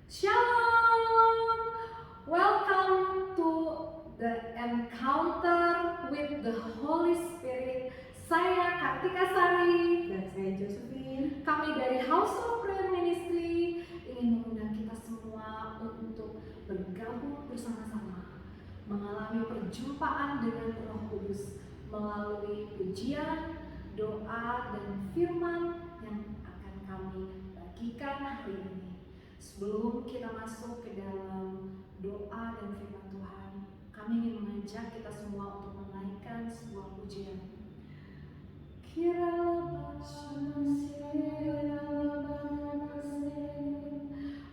Shalom! Welcome to the Encounter with the Holy Spirit. Saya Kartika Sari Dan saya Josephine. Kami dari House of Prayer Ministry ingin mengundang kita semua untuk bergabung bersama-sama mengalami perjumpaan dengan Roh Kudus melalui pujian, doa, dan firman yang akan kami bagikan hari ini. Sebelum kita masuk ke dalam doa dan firman Tuhan, kami ingin mengajak kita semua untuk menaikkan sebuah pujian.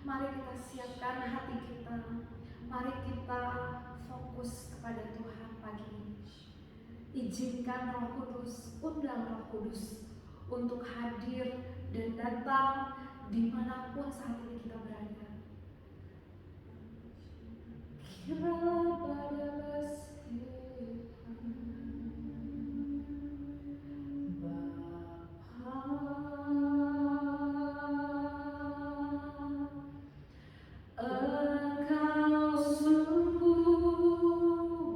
Mari kita siapkan hati kita. Mari kita fokus kepada Tuhan pagi ini. Izinkan Roh Kudus, undang Roh Kudus untuk hadir dan datang dimanapun saat ini kita berada. Engkau sungguh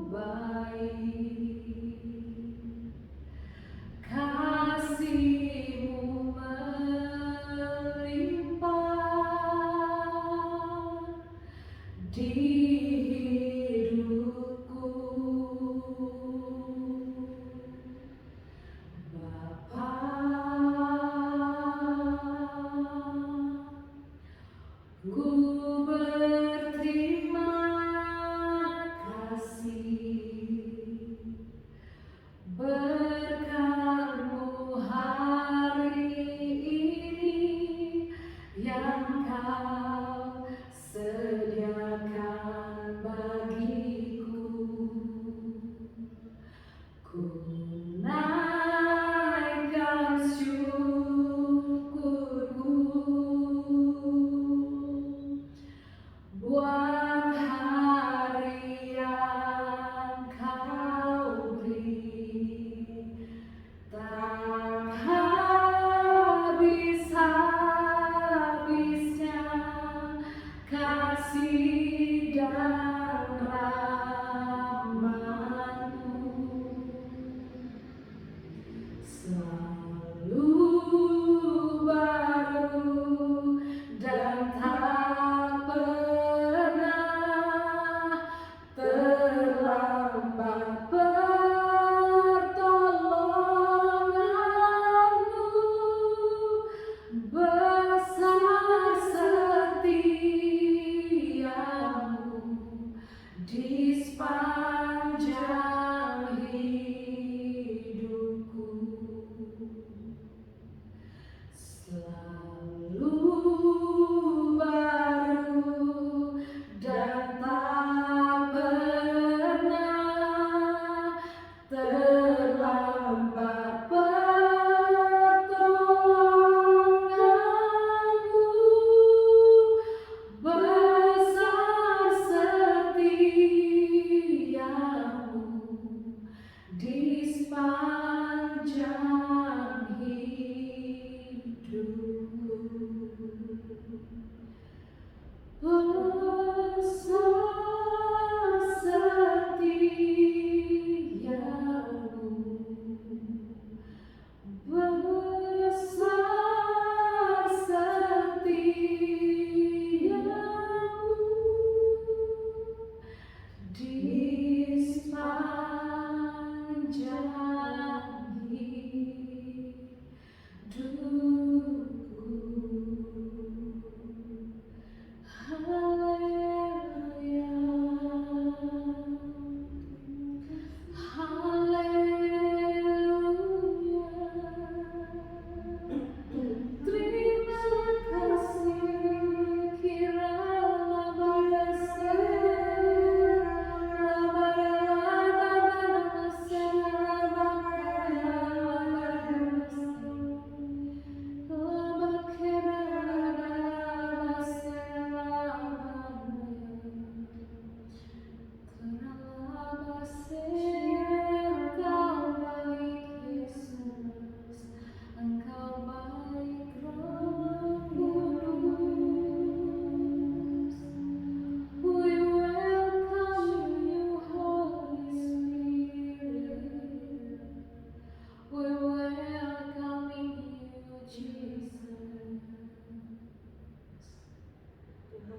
baik, kasih-Mu melimpah di hidupku, Bapa. Ku berterima kasih berkat-Mu hari ini yang Kau sediakan bagiku. Ku naikkan syukurku buat hari yang Kau beri, tak habis-habisnya kasih dan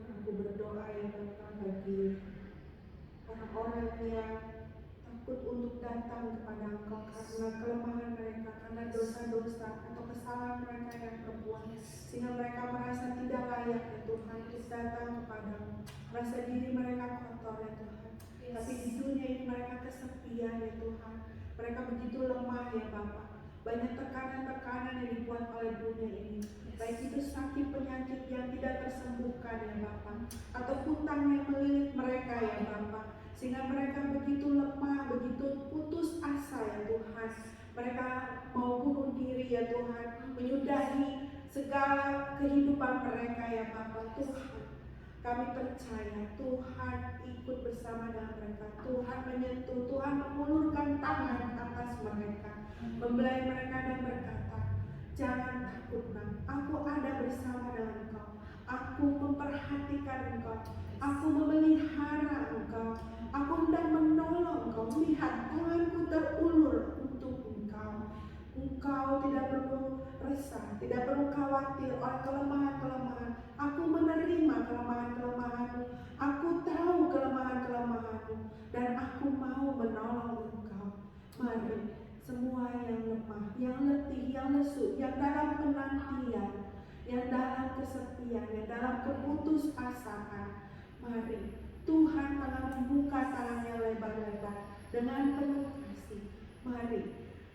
aku berdoa ya Bapa bagi orang-orang yang takut untuk datang kepada Engkau karena kelemahan mereka, karena dosa-dosa atau kesalahan mereka yang perbuat, sehingga mereka merasa tidak layak ya Tuhan untuk datang kepadamu, merasa diri mereka kotor ya Tuhan. Tapi di dunia ini mereka kesepian ya Tuhan, mereka begitu lemah ya Bapa. Banyak tekanan-tekanan yang dibuat oleh dunia ini, baik itu sakit penyakit yang tidak tersembuhkan ya Bapa, atau hutang yang melilit mereka ya Bapa, sehingga mereka begitu lemah, begitu putus asa ya Tuhan. Mereka mau bunuh diri ya Tuhan, menyudahi segala kehidupan mereka ya Bapa. Tuhan, kami percaya Tuhan ikut bersama dengan mereka. Tuhan menyentuh, Tuhan mengulurkan tangan atas mereka, membelai mereka dan berkata, jangan takut nak, aku ada bersama dengan engkau, aku memperhatikan engkau, aku memelihara engkau, aku hendak menolong engkau. Lihat, tanganku terulur untuk engkau. Engkau tidak perlu resah, tidak perlu khawatir oleh kelemahan-kelemahan. Aku menerima kelemahan-kelemahanmu, aku tahu kelemahan-kelemahanmu, dan aku mau menolong engkau. Mari, semua yang lemah, yang letih, yang lesu, yang dalam penantian, yang dalam kesepian, yang dalam keputusasaan, mari Tuhan telah membuka tangannya lebar-lebar dengan penuh kasih.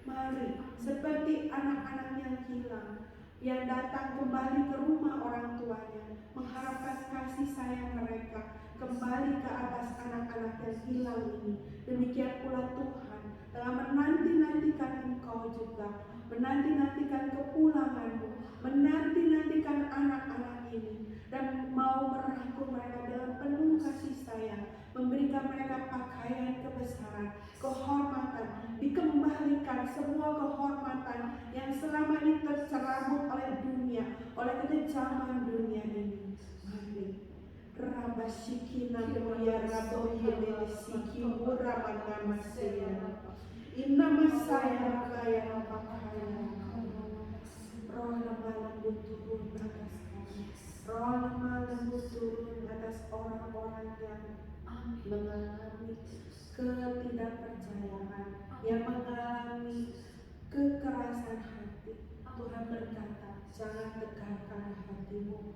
Mari, seperti anak-anak yang hilang, yang datang kembali ke rumah orang tuanya, mengharapkan kasih sayang mereka kembali ke atas anak-anak yang hilang ini. Demikian pula Tuhan telah menanti-nantikan engkau juga, menanti-nantikan kepulanganmu, menanti-nantikan anak-anak ini, dan mau merangkul mereka dalam penuh kasih sayang, memberikan mereka pakaian kebesaran, kehormatan, dikembalikan semua kehormatan yang selama ini tercerabut oleh dunia, oleh kekejaman dunia ini. Mari Rabashikina Muya Raboye Siki Mura Manamasaya Inna Masaya Kaya Rapakaya. Roh lemah lembut turun atas kami, roh lemah lembut turun atas orang-orang yang mengalami ketidakpercayaan, yang mengalami kekerasan hati. Tuhan berkata, jangan tegarkan hatimu,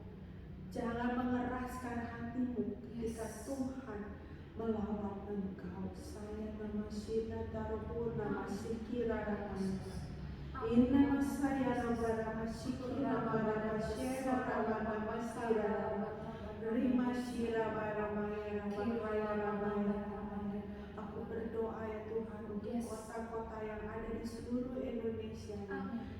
jangan mengeraskan hatimu ketika Tuhan melawan engkau. Saya nama Sina Tarubu nama Sikira Ramana Inna Masaya nama Sikira Ramana Shera Ramana Masira Rima Shira Ramaya Ramaya Ramaya. Aku berdoa ya Tuhan untuk kota-kota yang ada di seluruh Indonesia,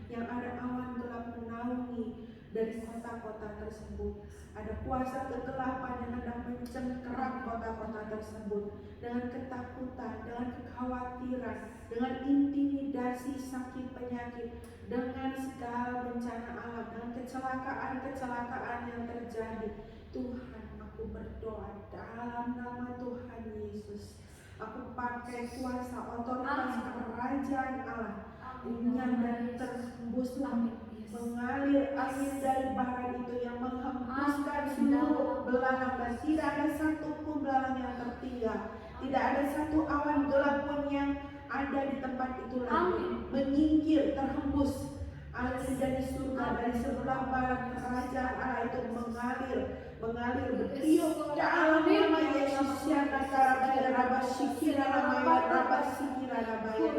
yang ada awan gelap menaungi dari kota-kota tersebut. Ada kuasa kegelapan yang hendak mencengkeram kota-kota tersebut dengan ketakutan, dengan kekhawatiran, dengan intimidasi, sakit penyakit, dengan segala bencana alam, dengan kecelakaan-kecelakaan yang terjadi. Tuhan, aku berdoa dalam nama Tuhan Yesus. Aku pakai kuasa otoritas kerajaan Allah yang dari terhembuslah mengalir angin dari barat itu yang menghembuskan seluruh belalang, dan tidak ada satu pun belalang yang tertinggal, tidak ada satu awan gelap pun yang ada di tempat itu lagi. Menyingkir, terhembus angin dari surga, dari sebelah barat kerajaan Allah itu mengalir bertiup dalam nama Yesus. Yang antara baya rabasikira namanya rabasikira namanya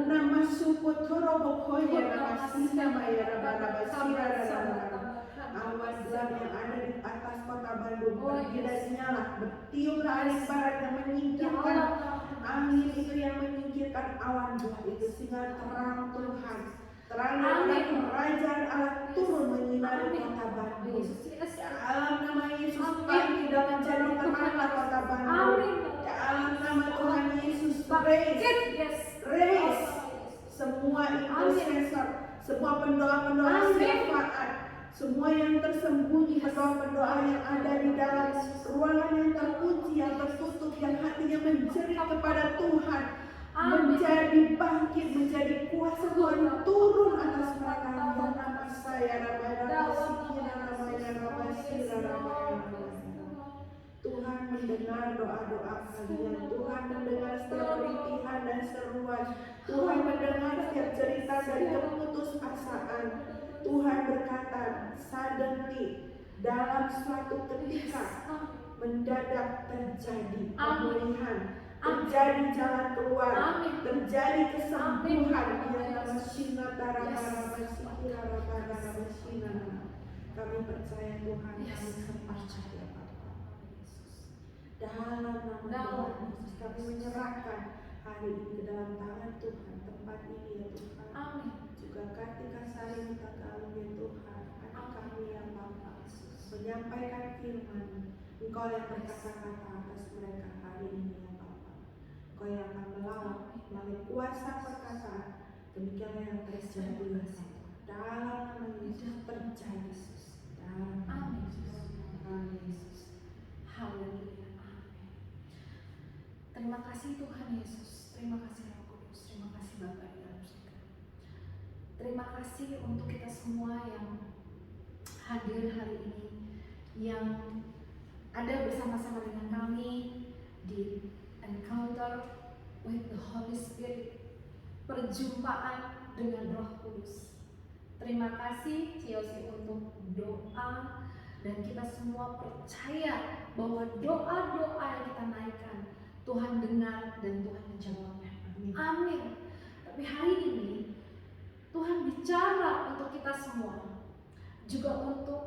nama suku torobokoya rabasina maya rabasira rabasira. Awan gelap yang ada di atas kota Bandung pergi dan nyala, bertiuplah angin barat yang menyingkirkan angin itu, yang menyingkirkan awan gelap itu, sehingga terang Tuhan, terang dari kerajaan Allah turun menyinari kota Bandung. Dalam nama Yesus, pagi dan menjadi teranglah kota Bandung. Dalam nama Tuhan Yesus, raise semua intercessor, semua pendoa-pendoa syafaat, semua yang tersembunyi, pendoa-pendoa yang ada di dalam ruangan yang terkunci, yang tertutup, yang hatinya menjerit kepada Tuhan, menjadi bangkit, menjadi kuasa Tuhan turun atas mereka. Nama saya Rabaya Sikina namanya Tuhan mendengar doa-doa kalian. Tuhan mendengar setiap rintihan dan seruan. Tuhan mendengar setiap cerita dan keputusasaan. Tuhan berkata, suddenly, dalam suatu ketika mendadak terjadi pemulihan, terjadi jalan keluar, terjadi kesembuhan. Kami percaya Tuhan, kami percaya Bapa. Dalam nama Tuhan Yesus, kami menyerahkan hari ini ke dalam tangan Tuhan, tempat ini ya Tuhan. Juga Kartika Sari minta Kalung ya Tuhan, anak kami yang Bapa, menyampaikan firman. Engkau yang berkata-kata atas mereka hari ini ya Bapa. Engkau yang akan melawan melalui kuasa perkataan. Demikianlah yang terjadi ya Bapa. Dalam nama Yesus terjadi. Dalam nama Yesus. Haleluya. Terima kasih Tuhan Yesus. Terima kasih Roh Kudus. Terima kasih Bapa di dalam surga. Terima kasih untuk kita semua yang hadir hari ini, yang ada bersama-sama dengan kami di Encounter with the Holy Spirit, perjumpaan dengan Roh Kudus. Terima kasih Ciosi untuk doa, dan kita semua percaya bahwa doa-doa yang kita naikkan Tuhan dengar dan Tuhan menjawabnya. Amin. Tapi hari ini Tuhan bicara untuk kita semua, juga untuk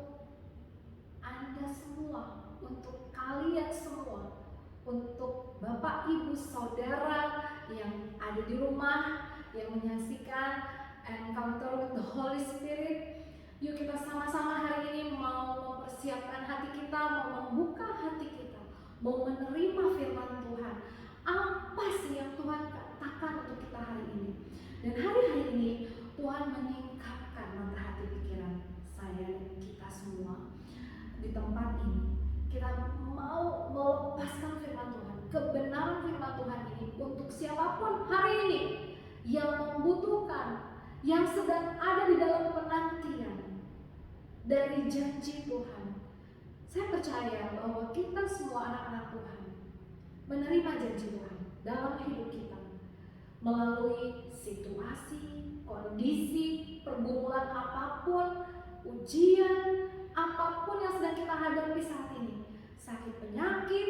Anda semua, untuk kalian semua, untuk Bapak, Ibu, Saudara yang ada di rumah, yang menyaksikan Encounter with the Holy Spirit. Yuk kita sama-sama hari ini mau mempersiapkan hati kita, mau membuka hati kita, mau menerima firman Tuhan. Apa sih yang Tuhan katakan untuk kita hari ini? Dan hari-hari ini Tuhan menyingkapkan mata hati pikiran saya dan kita semua di tempat ini. Kita mau melepaskan firman Tuhan, kebenaran firman Tuhan ini untuk siapapun hari ini yang membutuhkan, yang sedang ada di dalam penantian dari janji Tuhan. Saya percaya bahwa kita semua anak-anak Tuhan menerima janji Tuhan dalam hidup kita melalui situasi, kondisi, pergumulan apapun, ujian apapun yang sedang kita hadapi saat ini. Sakit penyakit,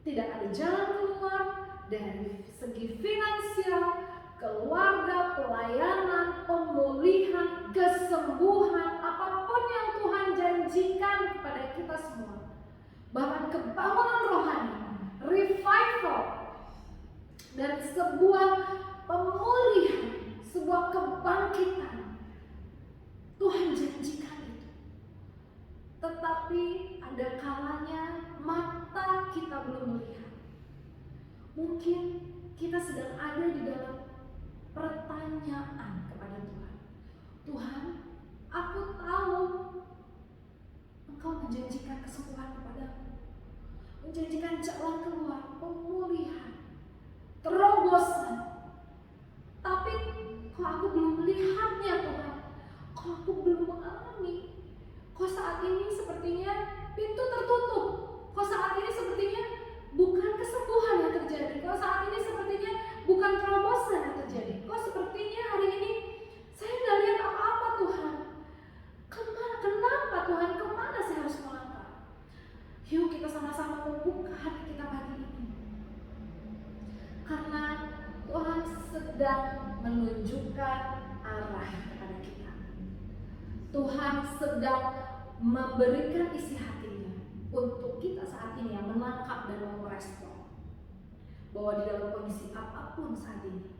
tidak ada jalan keluar dari segi finansial, keluarga, pelayanan, pemulihan, kesembuhan, apapun yang Tuhan janjikan kepada kita semua. Bahkan kebangunan rohani, revival, dan sebuah pemulihan, sebuah kebangkitan, Tuhan janjikan itu. Tetapi ada kalanya mata kita belum melihat. Mungkin kita sedang ada di dalam pertanyaan kepada Tuhan. Tuhan, aku tahu Engkau menjanjikan kesembuhan kepadaku, menjanjikan jalan keluar, pemulihan, terobosan. Tapi kok aku belum melihatnya Tuhan? Kok aku belum mengalami? Kok saat ini sepertinya pintu tertutup? Kok saat ini sepertinya bukan kesembuhan yang terjadi? Kok saat ini sepertinya bukan terobosan yang terjadi? Kok sepertinya hari ini saya nggak lihat apa-apa Tuhan? Kenapa Tuhan? Kemana saya harus melangkah? Yuk kita sama-sama membuka hati kita pagi ini. Karena Tuhan sedang menunjukkan arah kepada kita. Tuhan sedang memberikan isi hatinya untuk kita saat ini yang menangkap dan merespon. Bahwa di dalam kondisi apapun saat ini,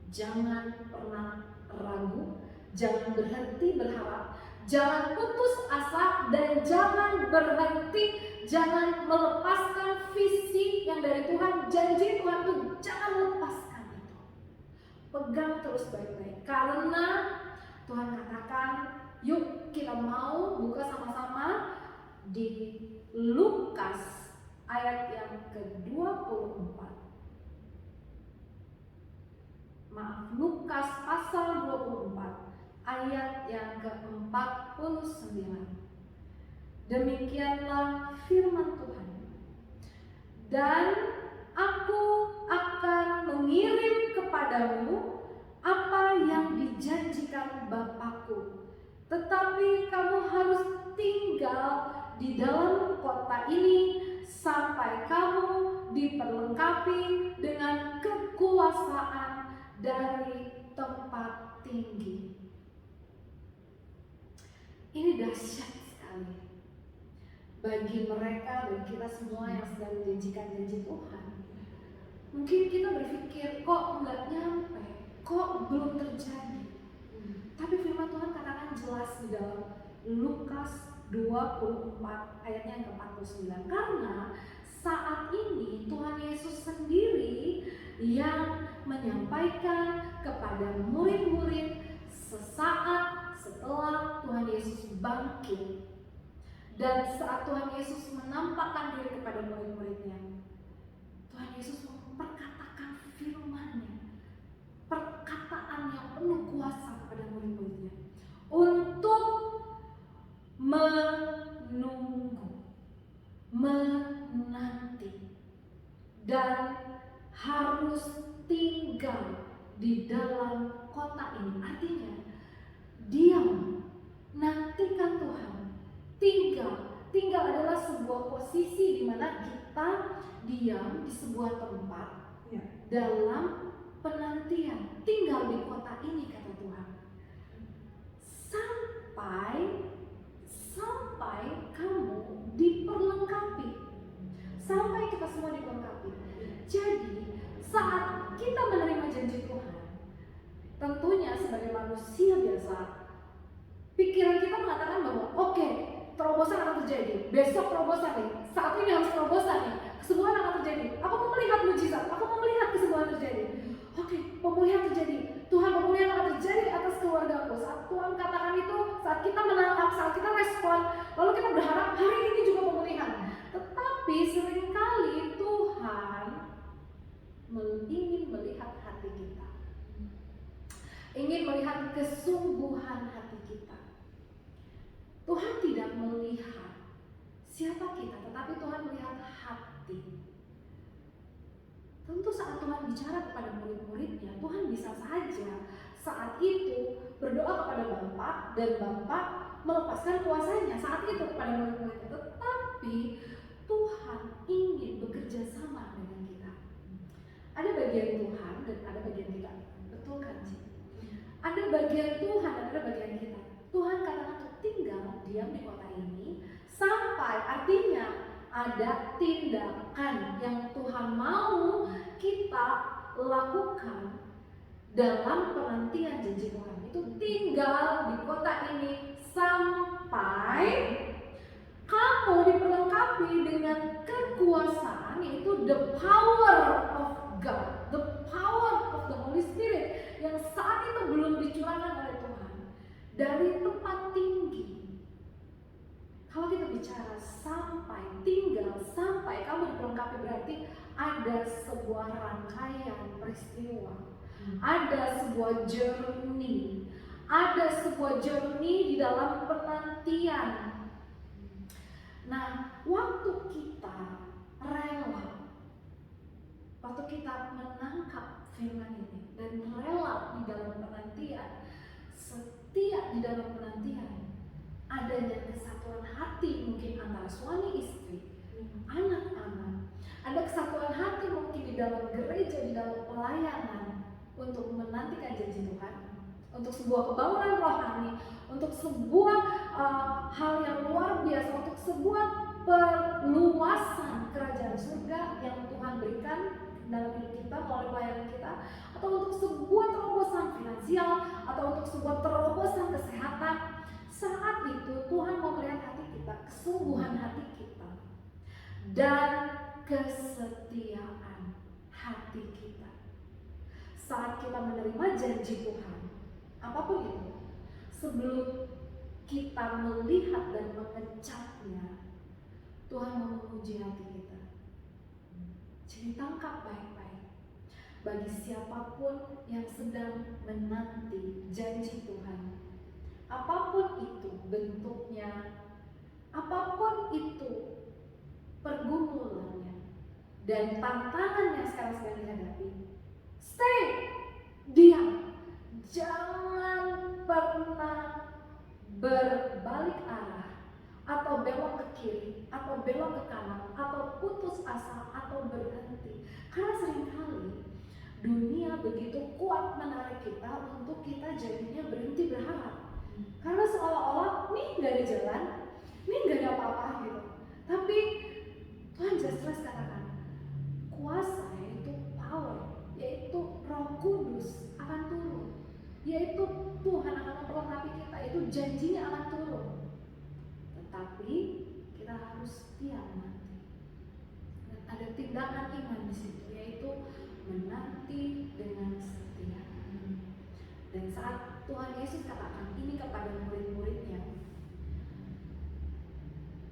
jangan pernah ragu, jangan berhenti berharap, jangan putus asa, dan jangan berhenti, jangan melepaskan visi yang dari Tuhan, janji Tuhan itu jangan lepaskan itu. Pegang terus baik-baik, karena Tuhan katakan, yuk kita mau buka sama-sama di Lukas ayat yang ke-24. Lukas pasal 24 ayat yang ke-49. Demikianlah firman Tuhan. Dan aku akan mengirim kepadamu apa yang dijanjikan Bapakku. Tetapi kamu harus tinggal di dalam kota ini sampai kamu diperlengkapi dengan kekuasaan dari tempat tinggi. Ini dahsyat sekali bagi mereka dan kita semua yang sedang menjanjikan janji Tuhan. Mungkin kita berpikir, kok nggak nyampe, kok belum terjadi. Tapi firman Tuhan katakan jelas di dalam Lukas 24 ayatnya yang ke-49. Karena saat ini Tuhan Yesus sendiri yang menyampaikan kepada murid-murid sesaat setelah Tuhan Yesus bangkit. Dan saat Tuhan Yesus menampakkan diri kepada murid-muridnya, Tuhan Yesus memperkatakan firman-Nya, perkataan yang penuh kuasa kepada murid-muridnya untuk menunggu, menanti, dan harus tinggal di dalam kota ini. Artinya diam, nantikan Tuhan. Tinggal adalah sebuah posisi di mana kita diam di sebuah tempat dalam penantian. Tinggal di kota ini, kata Tuhan, sampai kamu diperlengkapi, sampai kita semua diperlengkapi. Jadi saat kita menerima janji Tuhan, tentunya sebagai manusia biasa, pikiran kita mengatakan bahwa oke, terobosan akan terjadi. Besok terobosan nih. Saat ini harus terobosan nih. Kesembuhan akan terjadi. Aku mau melihat mujizat. Aku mau melihat kesembuhan terjadi. Oke, pemulihan terjadi. Tuhan, pemulihan akan terjadi atas keluargaku. Saat Tuhan katakan itu, saat kita menangkap, saat kita respon, lalu kita berharap hari ini juga pemulihan. Tetapi seringkali Tuhan ingin melihat hati kita. Ingin melihat kesungguhan hati kita. Tuhan tidak melihat siapa kita, tetapi Tuhan melihat hati. Tentu saat Tuhan bicara kepada murid-muridnya, Tuhan bisa saja saat itu berdoa kepada Bapa dan Bapa melepaskan kuasanya saat itu kepada murid-muridnya. Tetapi Tuhan ingin bekerja sama dengan kita. Ada bagian Tuhan dan ada bagian kita. Betul kan, Ci? Ada bagian Tuhan dan ada bagian kita. Tuhan katakan untuk tinggal diam di kota ini sampai, artinya ada tindakan yang Tuhan mau kita lakukan dalam penantian janji Tuhan. Itu tinggal di kota ini sampai kamu diperlengkapi dengan kekuasaan, yaitu the power of God, the power of the Holy Spirit yang saat itu belum dicurahkan oleh Tuhan dari tempat tinggi. Kalau kita bicara sampai, tinggal sampai kamu diperlengkapi, berarti ada sebuah rangkaian peristiwa, ada sebuah journey, di dalam penantian. Nah, waktu kita rela, waktu kita menangkap firman ini dan rela di dalam penantian, setia di dalam penantian, adanya kesatuan hati mungkin antara suami istri, anak-anak, ada kesatuan hati mungkin di dalam gereja, di dalam pelayanan untuk menantikan janji Tuhan, untuk sebuah kebangunan rohani, untuk sebuah hal yang luar biasa, untuk sebuah perluasan kerajaan surga yang Tuhan berikan dalam hidup kita melalui pelayanan kita, atau untuk sebuah terobosan finansial, atau untuk sebuah terobosan kesehatan. Saat itu Tuhan mau melihat hati kita, kesungguhan hati kita, dan kesetiaan hati kita. Saat kita menerima janji Tuhan, apapun itu, sebelum kita melihat dan mengecapnya, Tuhan mau menguji hati kita. Jadi tangkap baik-baik. Bagi siapapun yang sedang menanti janji Tuhan, apapun itu bentuknya, apapun itu pergumulannya dan tantangan yang sekarang sedang dihadapi, stay, diam, jangan pernah berbalik arah atau belok ke kiri atau belok ke kanan atau putus asa atau berhenti. Karena seringkali dunia begitu kuat menarik kita untuk kita jadinya berhenti berharap. Karena seolah-olah nih gak ada jalan, nih gak ada apa-apa gitu. Tapi Tuhan jelas katakan kuasa, yaitu power, yaitu Roh Kudus akan turun, yaitu Tuhan akan memperlengkapi kita, itu janjinya akan turun. Tetapi kita harus diam nanti. Dan ada tindakan iman di situ, yaitu menanti dengan setia. Dan saat Tuhan Yesus katakan ini kepada murid-muridnya,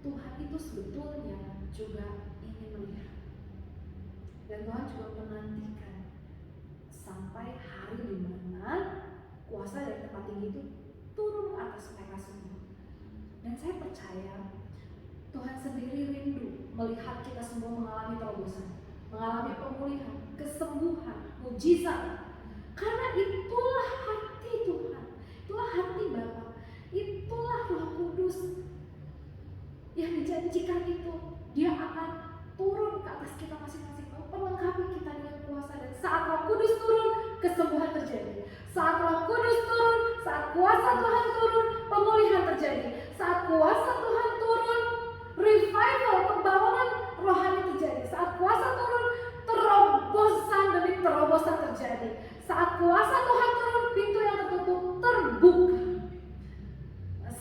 Tuhan itu sebetulnya juga ingin melihat. Dan Tuhan juga menantikan sampai hari di mana kuasa dari tempat tinggi itu turun ke atas mereka semua. Dan saya percaya Tuhan sendiri rindu melihat kita semua mengalami terobosan, mengalami pemulihan, kesembuhan, mujizat. Karena itulah hati Tuhan, itulah hati Bapa, itulah Roh Kudus yang dijanjikan itu. Dia akan turun ke atas kita masing-masing, memperlengkapi kita dengan kuasa. Dan saat Roh Kudus turun, kesembuhan terjadi. Saat Roh Kudus turun, saat kuasa Tuhan turun, pemulihan terjadi. Saat kuasa Tuhan turun, revival, pembangunan rohani terjadi. Saat kuasa turun, terobosan demi terobosan terjadi. Saat kuasa Tuhan turun, pintu yang tertutup terbuka.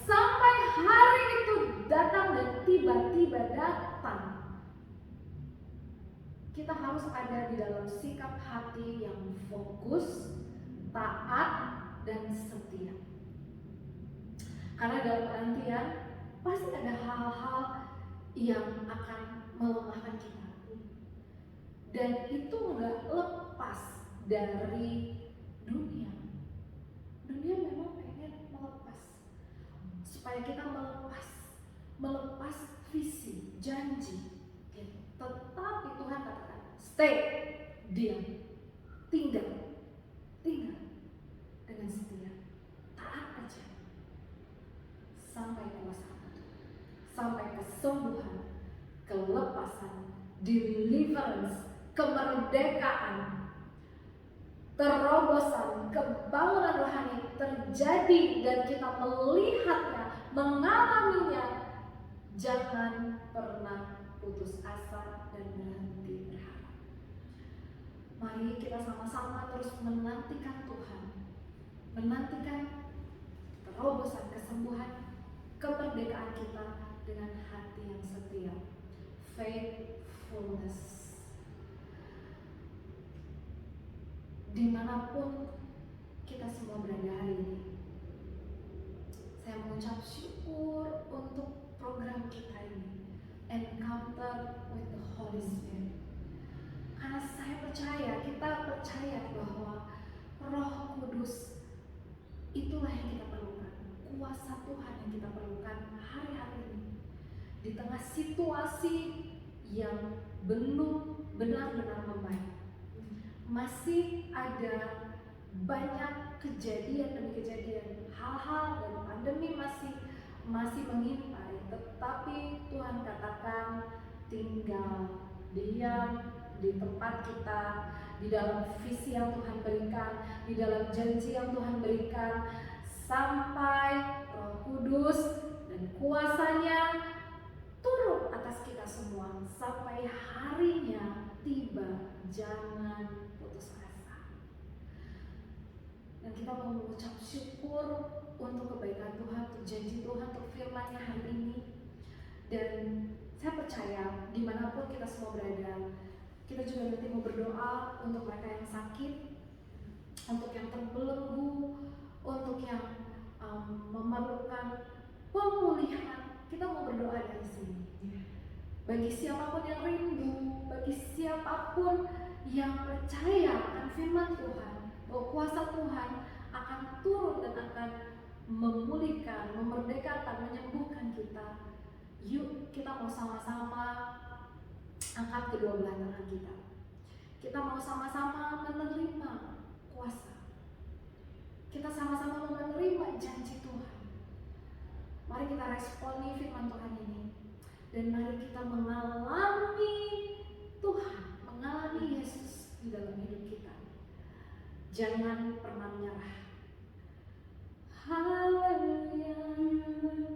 Sampai hari itu datang dan tiba-tiba datang, kita harus ada di dalam sikap hati yang fokus, taat, dan setia. Karena dalam penantian pasti ada hal-hal yang akan melemahkan kita. Dan itu nggak lepas dari dunia. Dunia memang pengen melepas, supaya kita melepas visi, janji. Tetapi Tuhan katakan, stay, diam, tinggal dengan setia, taat aja sampai kuasa, sampai kesembuhan, kelepasan, deliverance, kemerdekaan, terobosan, kebangunan rohani terjadi dan kita melihatnya, mengalaminya. Jangan pernah putus asa dan berhenti berharap. Mari kita sama-sama terus menantikan Tuhan, menantikan terobosan, kesembuhan, kemerdekaan kita dengan hati yang setia, faithfulness. Dimanapun kita semua berada hari ini, saya mengucap syukur untuk program kita ini, Encounter with the Holy Spirit. Karena kita percaya bahwa Roh Kudus itulah yang kita perlukan, kuasa Tuhan yang kita perlukan hari-hari ini. Di tengah situasi yang belum benar-benar membaik, masih ada banyak kejadian demi kejadian, hal-hal dan pandemi masih mengintai. Tetapi Tuhan katakan, tinggal diam di tempat kita, di dalam visi yang Tuhan berikan, di dalam janji yang Tuhan berikan, sampai Roh Kudus dan kuasanya turun atas kita semua sampai harinya tiba. Jangan putus asa. Dan kita mau mengucap syukur untuk kebaikan Tuhan, untuk janji Tuhan, untuk firman-Nya hari ini. Dan saya percaya dimanapun kita semua berada, kita juga nanti mau berdoa untuk mereka yang sakit, untuk yang terbelenggu, untuk yang memerlukan pemulihan. Kita mau berdoa dari sini. Bagi siapapun yang rindu, bagi siapapun yang percaya akan firman Tuhan, bahwa kuasa Tuhan akan turun dan akan memulihkan, memerdekakan, menyembuhkan kita. Yuk kita mau sama-sama angkat kedua belah tangan kita. Kita mau sama-sama menerima kuasa. Kita sama-sama mau menerima janji Tuhan. Mari kita responi firman Tuhan ini. Dan mari kita mengalami Tuhan, mengalami Yesus di dalam hidup kita. Jangan pernah menyerah. Haleluya.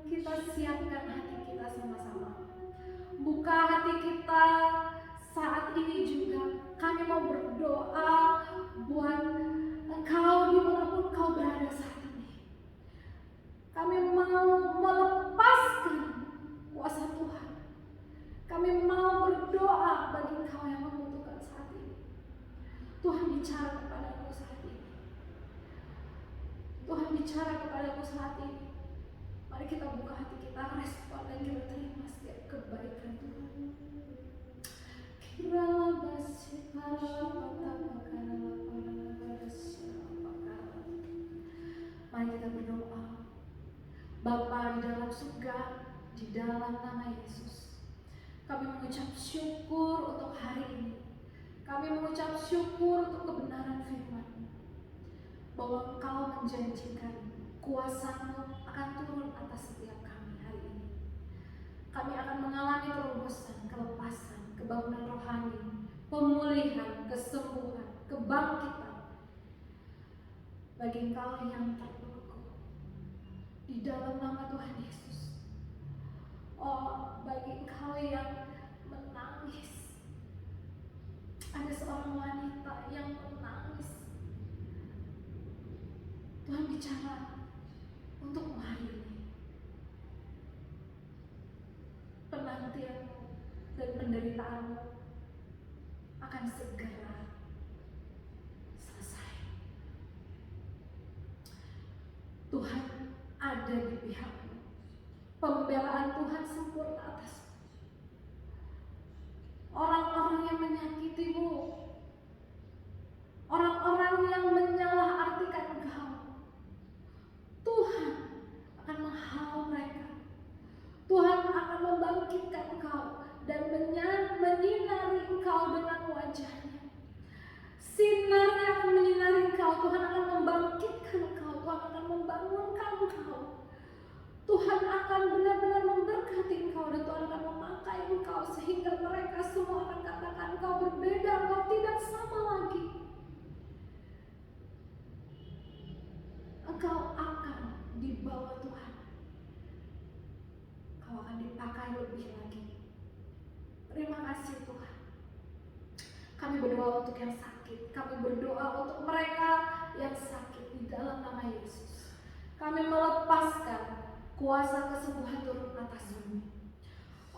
Kita siapkan hati kita sama-sama. Buka hati kita saat ini juga. Kami mau berdoa buat engkau dimanapun kau berada saat ini. Kami mau melepaskan kuasa Tuhan. Kami mau berdoa bagi engkau yang membutuhkan saat ini. Tuhan bicara kepadaku saat ini. Tuhan bicara kepadaku saat ini. Mari kita buka hati kita, respon dan kita terima setiap kebaikan Tuhan. Mari kita berdoa. Bapa di dalam surga, di dalam nama Yesus, kami mengucap syukur untuk hari ini. Kami mengucap syukur untuk kebenaran firman-Mu, bahwa Engkau menjanjikan kuasa-Mu akan turun atas setiap kami hari ini. Kami akan mengalami terobosan, kelepasan, kebangunan rohani, pemulihan, kesembuhan, kebangkitan bagi Engkau yang terpuruk di dalam nama Tuhan Yesus. Oh, bagi Engkau yang menangis, ada seorang wanita yang menangis. Tuhan bicara untuk hari ini. Penantianmu dan penderitaanmu akan segera selesai. Tuhan ada di pihakmu. Pembelaan Tuhan sempurna atasmu. Orang-orang yang menyakitimu, orang-orang yang menyalahartikan engkau, Tuhan akan menghalau mereka. Tuhan akan membangkitkan engkau dan menyinari engkau dengan wajahnya. Sinarnya akan menyinari engkau. Tuhan akan membangkitkan engkau. Tuhan akan membangunkan engkau. Tuhan akan benar-benar memberkati engkau dan Tuhan akan memakai engkau sehingga mereka semua akan katakan engkau berbeda, engkau tidak sama lagi. Engkau akan dibawa Tuhan. Engkau akan dipakai lebih lagi. Terima kasih Tuhan. Kami berdoa untuk yang sakit. Kami berdoa untuk mereka yang sakit di dalam nama Yesus. Kami melepaskan kuasa kesembuhan turun atas bumi.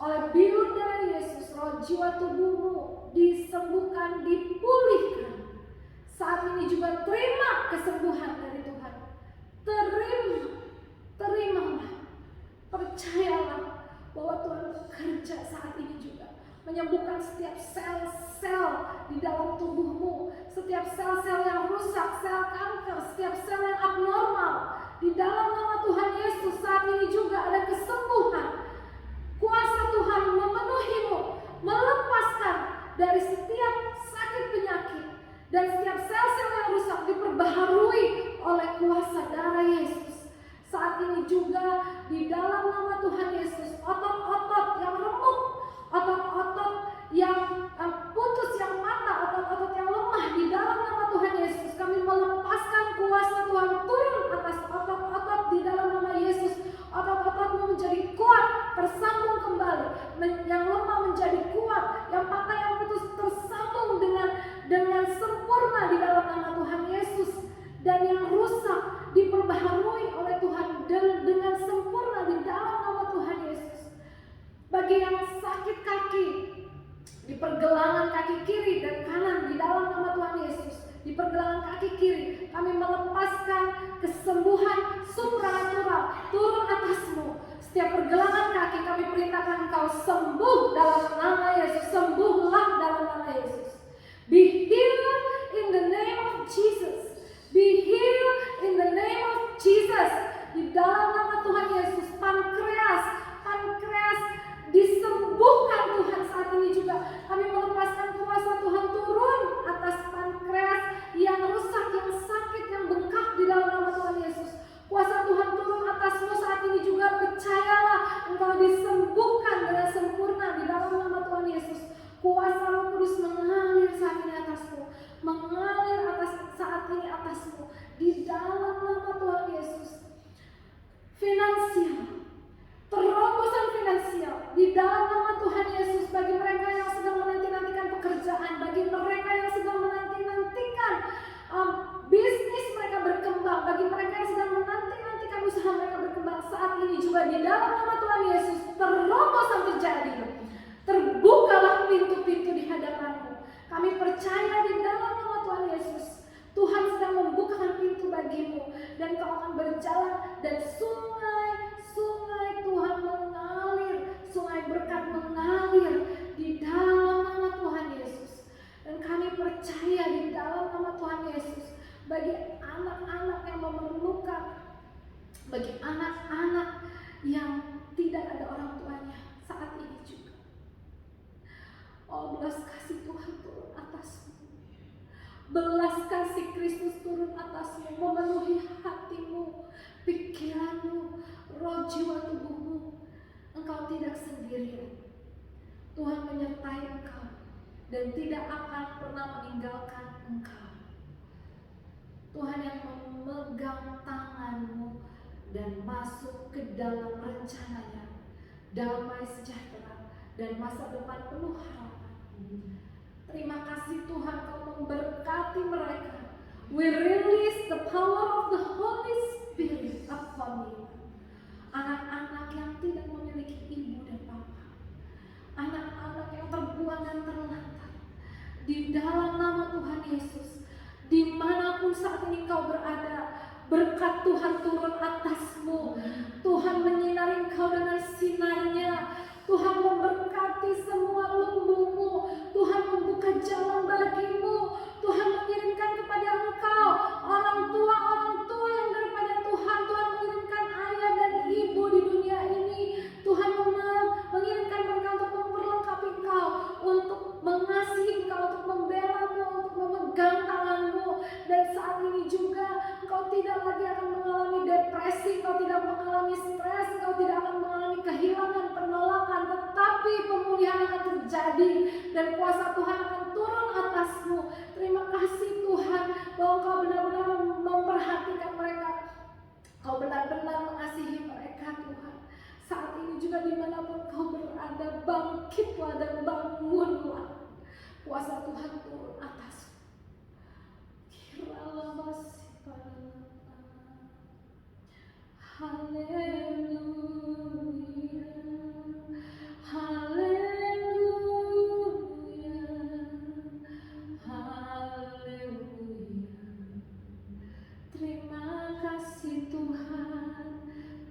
Oleh bilur darah Yesus, roh jiwa tubuhmu disembuhkan, dipulihkan. Saat ini juga terima kesembuhan dari Tuhan. Terimalah, percayalah bahwa Tuhan bekerja saat ini juga, menyembuhkan setiap sel-sel di dalam tubuhmu, setiap sel-sel yang rusak, sel kanker, setiap sel yang abnormal. Di dalam nama Tuhan Yesus saat ini juga ada kesembuhan. Kuasa Tuhan memenuhimu, melepaskan dari setiap sakit penyakit, dan setiap sel-sel yang rusak diperbaharui oleh kuasa darah Yesus. Saat ini juga di dalam nama Tuhan Yesus, otot-otot yang remuk, otot-otot yang putus, yang patah, otot-otot yang lemah, di dalam nama Tuhan Yesus kami melepaskan kuasa Tuhan turun atas otot-otot di dalam nama Yesus. Otot-ototmu menjadi kuat, tersambung kembali, yang lemah menjadi kuat, yang patah, yang putus tersambung dengan sempurna di dalam nama Tuhan Yesus, dan yang rusak diperbaharui oleh Tuhan dengan sempurna di dalam nama Tuhan Yesus. Bagi yang sakit kaki, di pergelangan kaki kiri dan kanan di dalam nama Tuhan Yesus, di pergelangan kaki kiri kami melepaskan kesembuhan supranatural turun atasmu. Setiap pergelangan kaki kami perintahkan engkau sembuh dalam nama Yesus. Sembuhlah dalam nama Yesus. Be healed in the name of Jesus. Be healed in the name of Jesus. di dalam nama Tuhan Yesus. Pankreas disembuhkan Tuhan saat ini juga. Kami melepaskan kuasa Tuhan turun atas pankreas yang rusak, yang sakit, yang bengkak di dalam nama Tuhan Yesus. Kuasa Tuhan turun atasmu saat ini juga. Percayalah, engkau disembuhkan dengan sempurna di dalam nama Tuhan Yesus. Kuasa Roh Kudus mengalir saat ini atasmu, mengalir saat ini atasmu di dalam nama Tuhan Yesus. Finansial, terobosan finansial di dalam nama Tuhan Yesus bagi mereka yang sedang menanti-nantikan pekerjaan, bagi mereka yang sedang menanti-nantikan bisnis mereka berkembang, bagi mereka yang sedang menanti-nantikan usaha mereka berkembang, saat ini juga di dalam nama Tuhan Yesus terobosan terjadi. Terbukalah pintu-pintu di hadapanmu. Kami percaya di dalam nama Tuhan Yesus, Tuhan sedang membukakan pintu bagimu, dan kau akan berjalan, dan sungai Tuhan mengalir, sungai berkat mengalir di dalam nama Tuhan Yesus. Dan kami percaya di dalam nama Tuhan Yesus, bagi anak-anak yang memerlukan, bagi anak-anak yang tidak ada orang tuanya saat ini juga. Oh, belas kasih Tuhan turun atasmu. Belas kasih Kristus turun atasmu, memenuhi hatimu, pikiranmu, roh jiwa tubuhmu. Engkau tidak sendirian. Tuhan menyertai engkau dan tidak akan pernah meninggalkan engkau. Tuhan yang memegang tanganmu dan masuk ke dalam rencananya, damai sejahtera dan masa depan penuh harapan. Terima kasih Tuhan, kau memberkati mereka. We release the power of the Holy Spirit upon you. Anak-anak yang tidak memiliki ibu dan bapa, anak-anak yang terbuang dan terlantar, di dalam nama Tuhan Yesus, dimanapun saat ini kau berada, berkat Tuhan turun atasmu. Tuhan menyinari engkau dengan sinarnya. Tuhan memberkati semua lumbungmu. Tuhan membuka jalan bagimu. Tuhan mengirimkan kepada engkau orang tua yang daripada Tuhan. Tuhan mengirimkan ayah dan ibu di dunia ini. Tuhan mengirimkan mereka untuk memperlengkapi engkau, untuk mengasihi engkau, untuk membelamu, untuk memegang tanganmu. Dan saat ini juga engkau tidak lagi akan mengalami depresi, engkau tidak mengalami stres, engkau tidak akan mengalami kehilangan, penolakan, tetapi pemulihan akan terjadi dan kuasa Tuhan akan turun atasmu. Terima kasih Tuhan bahwa engkau benar-benar memperhatikan mereka, kau benar-benar mengasihi mereka Tuhan. Saat ini juga dimanapun kau berada, bangkitlah dan bangunlah. Kuasa Tuhan turun atasmu. Kiralah masih pada haleluya, haleluya, haleluya. Terima kasih Tuhan,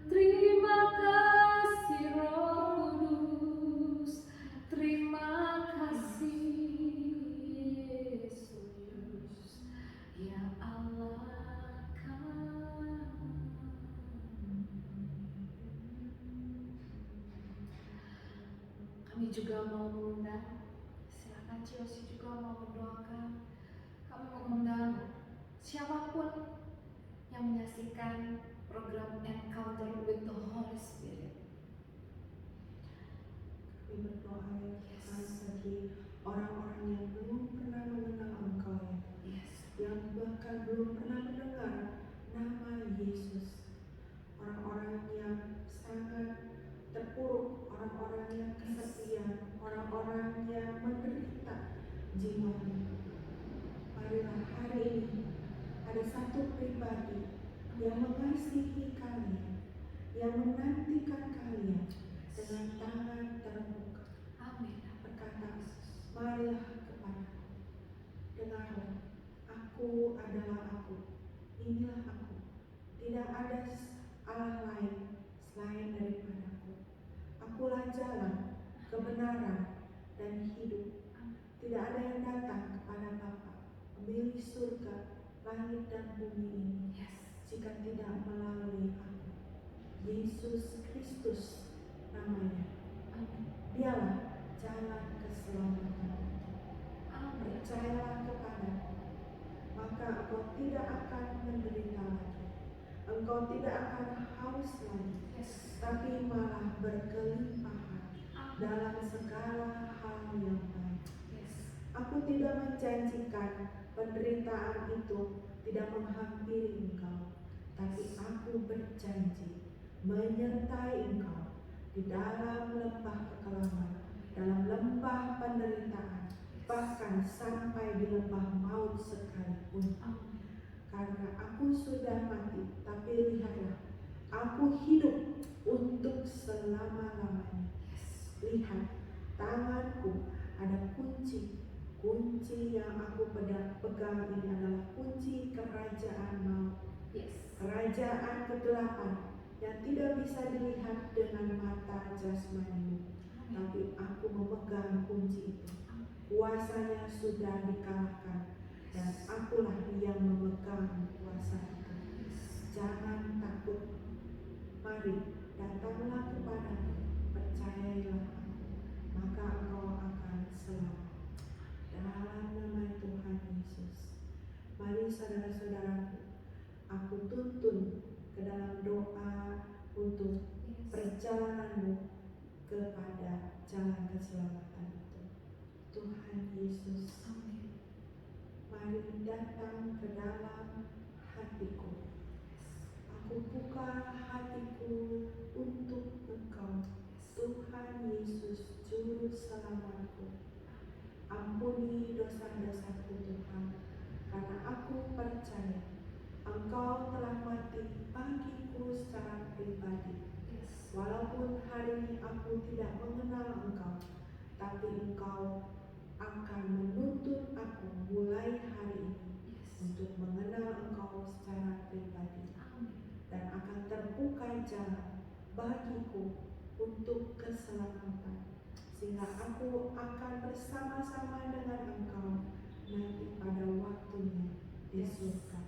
terima kasih Roh Kudus, terima kasih Yesus, ya Allah kami. Kami juga mau mengundang, silakan Ciosi juga mau mendoakan. Kami mengundang siapapun yang menyaksikan program Encounter with the Holy Spirit. Kami berdoa ya Tuhan bagi orang-orang yang belum pernah mengenal Engkau ya, yang bahkan belum pernah mendengar nama Yesus. Orang-orang yang sangat terpuruk, orang-orang yang kesepian, orang-orang yang menderita jiwanya. Marilah hari ini ada satu pribadi yang mengasihi kalian, yang menantikan kalian dengan tangan terbuka. Amin. Berkata, marilah kepada, dengarlah, aku adalah aku, inilah aku. Tidak ada Allah lain selain daripadaku. Akulah jalan, kebenaran, dan hidup. Tidak ada yang datang kepada Bapa, pemilik surga, langit dan bumi ini, jika tidak melalui aku. Yesus Kristus namanya. Amin. Dialah jalan keselamatan. Amin. Percayalah kepada, maka engkau tidak akan menderita lagi. Engkau tidak akan haus lagi, Yes. tapi malah berkelimpahan Amin. dalam segala hal yang baik. Yes. Aku tidak menjanjikan penderitaan itu tidak menghampiri engkau, tapi aku berjanji menyertai engkau di dalam lembah kekelaman, dalam lembah penderitaan, bahkan sampai di lembah maut sekalipun. Amin. Karena aku sudah mati, tapi lihatlah, aku hidup untuk selama-lamanya. Yes. Lihat, tanganku ada kunci. Kunci yang aku pegang ini adalah kunci kerajaan maut, Yes. kerajaan kegelapan yang tidak bisa dilihat dengan mata jasmanimu. Tapi aku memegang kunci itu. Kuasanya sudah dikalahkan, dan akulah yang memegang kuasa itu. Jangan takut, mari datanglah kepadaku, percayailah aku, maka engkau akan selamat. Dalam nama Tuhan Yesus, mari saudara-saudaraku, aku tuntun ke dalam doa untuk perjalananmu kepada jalan keselamatan itu. Tuhan Yesus, Amin. mari datang ke dalam hatiku. Aku buka hatiku untuk Engkau, Tuhan Yesus, Juru Selamatku. Ampuni dosa-dosaku Tuhan, karena aku percaya Engkau telah mati bagiku secara pribadi. Yes. Walaupun hari ini aku tidak mengenal Engkau, tapi Engkau akan menuntun aku mulai hari ini Yes. untuk mengenal Engkau secara pribadi, Amin. dan akan terbuka jalan bagiku untuk keselamatan, sehingga aku akan bersama-sama dengan Engkau nanti pada waktunya di surga.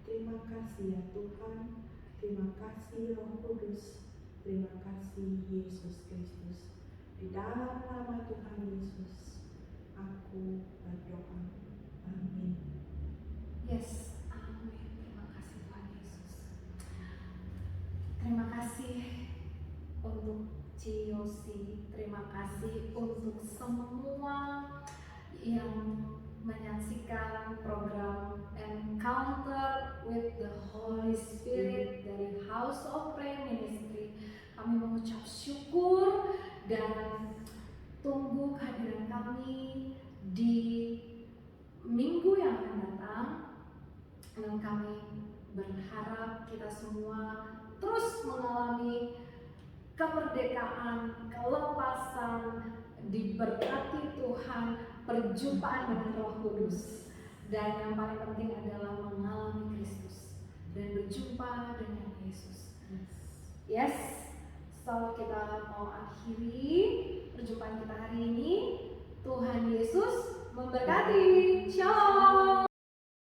Terima kasih ya Tuhan, terima kasih Roh Kudus, terima kasih Yesus Kristus. Di dalam nama Tuhan Yesus, aku berdoa. Amin. Yes. Amin. Terima kasih Tuhan Yesus. Terima kasih untuk Ciyosi. Terima kasih untuk semua yang menyaksikan program Encounter with the Holy Spirit dari House of Prayer Ministry. Kami mengucap syukur dan tunggu kehadiran kami di minggu yang akan datang. Dan kami berharap kita semua terus mengalami kemerdekaan, kelepasan, diberkati Tuhan, perjumpaan dengan Roh Kudus, dan yang paling penting adalah mengalami Kristus dan berjumpa dengan Yesus. Yes, so kita mau akhiri perjumpaan kita hari ini. Tuhan Yesus memberkati. Shalom.